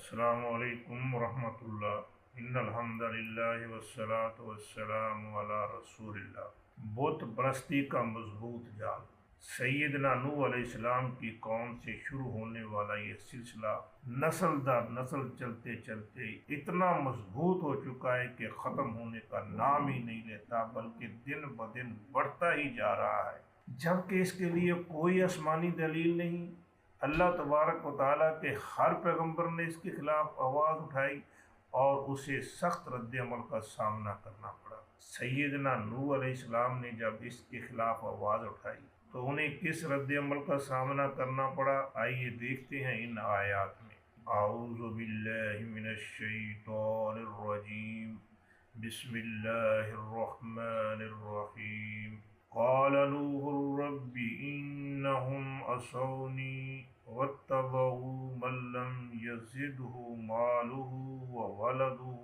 السلام علیکم ورحمۃ اللہ۔ ان الحمد للہ والصلاۃ والسلام علی رسول اللہ۔ بت پرستی کا مضبوط جال۔ سیدنا نوح علیہ السلام کی قوم سے شروع ہونے والا یہ سلسلہ نسل در نسل چلتے چلتے اتنا مضبوط ہو چکا ہے کہ ختم ہونے کا نام ہی نہیں لیتا، بلکہ دن بدن بڑھتا ہی جا رہا ہے، جبکہ اس کے لیے کوئی آسمانی دلیل نہیں۔ اللہ تبارک و تعالیٰ کے ہر پیغمبر نے اس کے خلاف آواز اٹھائی اور اسے سخت رد عمل کا سامنا کرنا پڑا۔ سیدنا نوح علیہ السلام نے جب اس کے خلاف آواز اٹھائی تو انہیں کس رد عمل کا سامنا کرنا پڑا، آئیے دیکھتے ہیں ان آیات میں۔ اعوذ باللہ من الشیطان الرجیم، بسم اللہ الرحمن الرحیم۔ قال نوح رب انہم عصونی واتبعوا من لم یزدہ مالہ وولدہ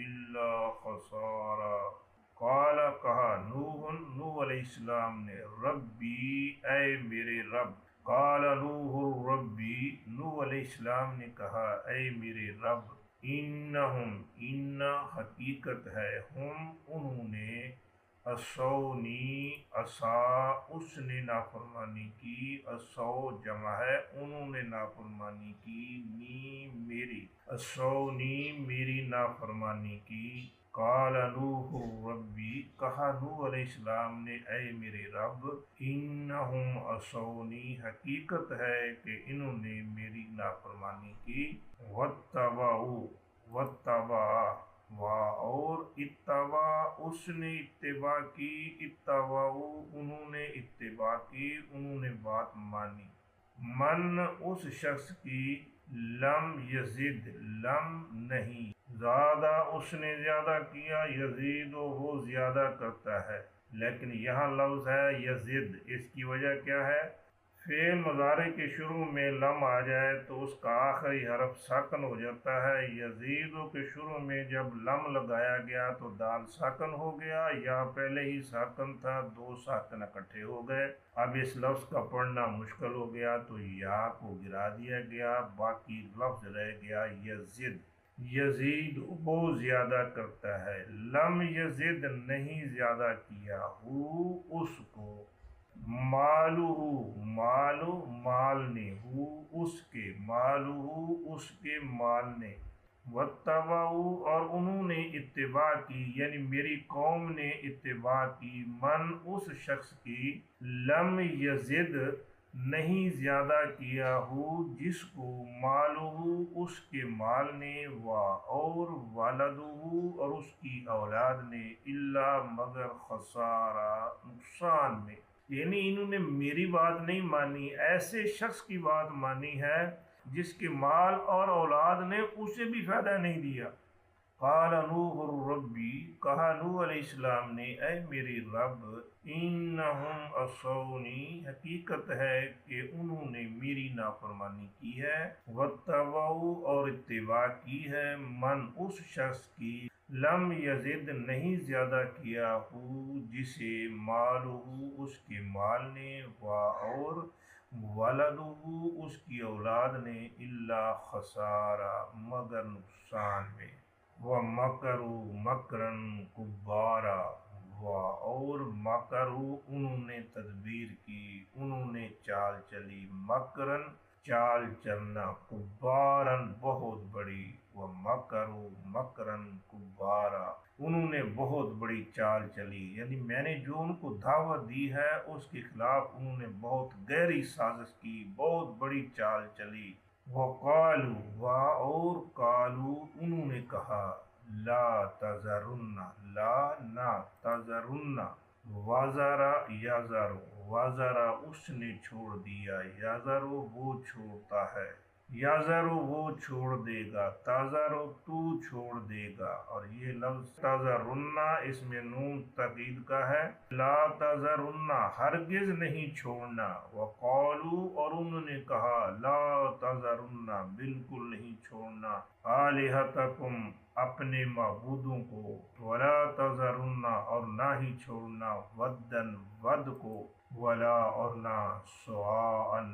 الا خسارا۔ قال کہا نوح علیہ السلام نے، ربی اے میرے رب۔ قال نوح ربی، نوح علیہ السلام نے کہا اے میرے رب، انہم حقیقت ہے، ہم انہوں نے، عصونی عصا اس نے نافرمانی کی، عصو جمع ہے انہوں نے نافرمانی کی، نی میری، عصونی میری نافرمانی کی۔ قال نوح ربی، کہا نوح علیہ السلام نے اے میرے رب، انہم عصونی حقیقت ہے کہ انہوں نے میری نافرمانی کی، واتبعوا اور اتباع اس نے اتباع کی، اتبعوا انہوں نے اتباع کی، انہوں نے بات مانی، من اس شخص کی، لم یزد لم نہیں، زیادہ اس نے زیادہ کیا، یزید وہ زیادہ کرتا ہے، لیکن یہاں لفظ ہے یزد، اس کی وجہ کیا ہے؟ فعل مضارع کے شروع میں لم آ جائے تو اس کا آخری حرف ساکن ہو جاتا ہے۔ یزیدو کے شروع میں جب لم لگایا گیا تو دال ساکن ہو گیا، یا پہلے ہی ساکن تھا، دو ساکن اکٹھے ہو گئے، اب اس لفظ کا پڑھنا مشکل ہو گیا تو یا کو گرا دیا گیا، باقی لفظ رہ گیا یزد۔ یزید وہ زیادہ کرتا ہے، لم یزد نہیں زیادہ کیا، ہو اس کو، مالہ مال نے، ہو اس کے، مالہ اس کے مال نے، واتبعوا اور انہوں نے اتباع کی، یعنی میری قوم نے اتباع کی، من اس شخص کی، لم یزد نہیں زیادہ کیا، ہو جس کو، مالہ اس کے مال نے، اور ولدہ اور اس کی اولاد نے، الا مگر خسارہ نقصان میں، یعنی انہوں نے میری بات نہیں مانی، ایسے شخص کی بات مانی ہے جس کے مال اور اولاد نے اسے بھی فائدہ نہیں دیا۔ قال نوح ربی، کہا نوح علیہ السلام نے اے میری رب، انہم عصونی حقیقت ہے کہ انہوں نے میری نافرمانی کی ہے، واتبعوا اور اتباع کی ہے، من اس شخص کی، لم یزد نہیں زیادہ کیا، ہو جسے، مالہ اس کے مال نے، اور ولدہ اس کی اولاد نے، الا خسارہ مگر نقصان میں، وَمَكَرُوا مَكْرًا كُبَّارًا اور مکروا انہوں نے تدبیر کی، انہوں نے چال چلی، مکرن چال چلنا، کبارن بہت بڑی، وَمَكَرُوا مَكْرًا كُبَّارًا انہوں نے بہت بڑی چال چلی، یعنی میں نے جو ان کو دعوت دی ہے اس کے خلاف انہوں نے بہت گہری سازش کی، بہت بڑی چال چلی۔ وَقَالُوا اور قالوا انہوں نے کہا، لا تذرن، لا نہ، تذرن، وزرا یذر، وزرا اس نے چھوڑ دیا، یذر وہ چھوڑتا ہے، یذر وہ چھوڑ دے گا، تذر تو چھوڑ دے گا، اور یہ لفظ تذرن اس میں نون تاکید کا ہے، لا تذرن ہرگز نہیں چھوڑنا، وقالوا اور انہوں نے کہا، لا تذرن بالکل نہیں چھوڑنا، آلہتکم اپنے معبودوں کو، ولا تذرن اور نہ ہی چھوڑنا، ودن ود کو، ولا اور نہ، سواعن